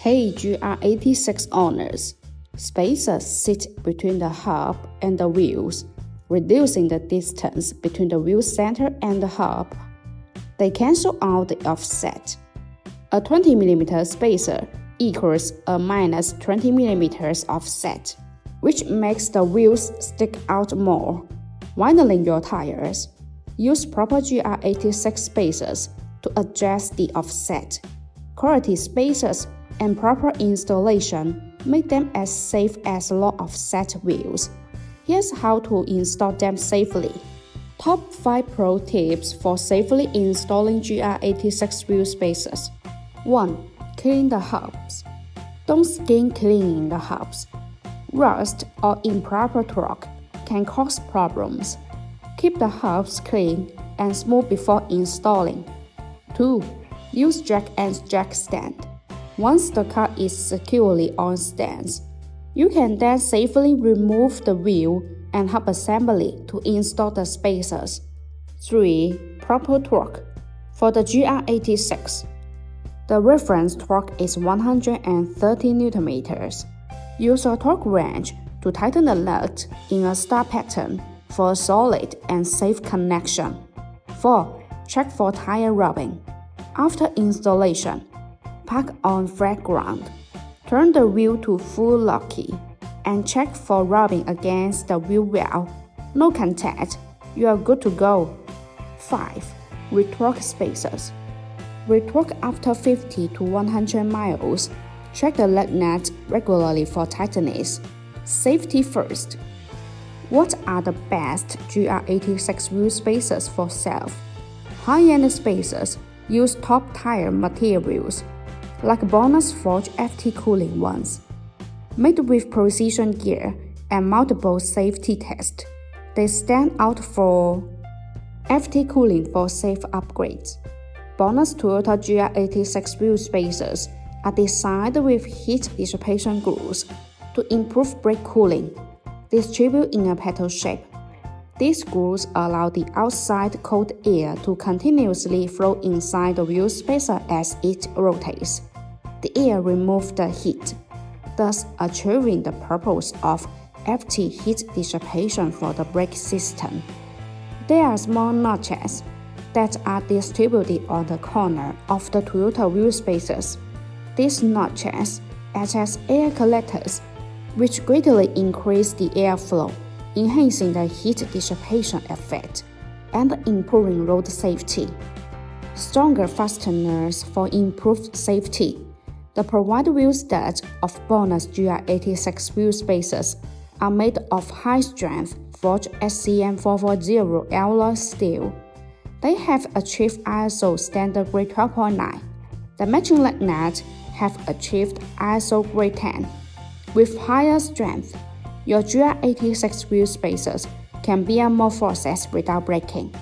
Hey GR86 owners, spacers sit between the hub and the wheels, reducing the distance between the wheel center and the hub. They cancel out the offset. A 20mm spacer equals a minus 20mm offset, which makes the wheels stick out more, widening your tires. Use proper GR86 spacers to adjust the offset. Quality spacers and proper installation make them as safe as low offset wheels. Here's how to install them safely. Top 5 pro tips for safely installing GR86 wheel spacers. 1. Clean the hubs. Don't skin cleaning the hubs. Rust or improper torque can cause problems. Keep the hubs clean and smooth before installing. 2. Use jack and jack stand. Once the car is securely on stands, you can then safely remove the wheel and hub assembly to install the spacers. 3. Proper torque. For the GR86, the reference torque is 130 Nm. Use a torque wrench to tighten the nut in a star pattern for a solid and safe connection. 4. Check for tire rubbing. After installation, park on flat ground. Turn the wheel to full lock key and check for rubbing against the wheel well. No contact. You are good to go. 5. Retorque spacers. Retorque after 50 to 100 miles. Check the lug nut regularly for tightness. Safety first. What are the best GR86 wheel spacers for sale? High-end spacers use top-tier materials, like BONOSS Forge FT cooling ones. Made with precision gear and multiple safety tests, they stand out for FT cooling for safe upgrades. BONOSS Toyota GR86 wheel spacers are designed with heat dissipation grooves to improve brake cooling, distribute in a petal shape. These grooves allow the outside cold air to continuously flow inside the wheel spacer as it rotates. The air removes the heat, thus achieving the purpose of FT heat dissipation for the brake system. There are small notches that are distributed on the corner of the Toyota wheel spacers. These notches act as air collectors, which greatly increase the airflow, enhancing the heat dissipation effect and improving road safety. Stronger fasteners for improved safety. The provided wheel studs of BONOSS GR86 wheel spacers are made of high-strength forged SCM 440 alloy steel. They have achieved ISO standard grade 12.9. The matching lug nuts have achieved ISO grade 10. With higher strength, your GR86 wheel spacers can bear more forces without breaking.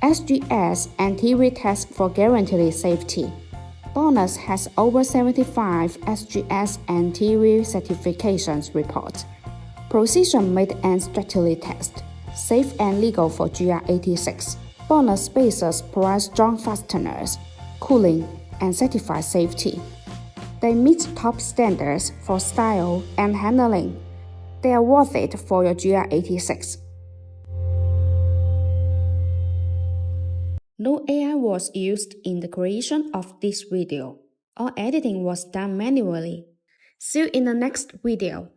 SGS and TV test for guaranteed safety. BONOSS has over 75 SGS and TV certifications report. Precision made and strictly tested, safe and legal for GR86. BONOSS spacers provide strong fasteners, cooling, and certified safety. They meet top standards for style and handling. They are worth it for your GR86. No AI was used in the creation of this video. All editing was done manually. See you in the next video.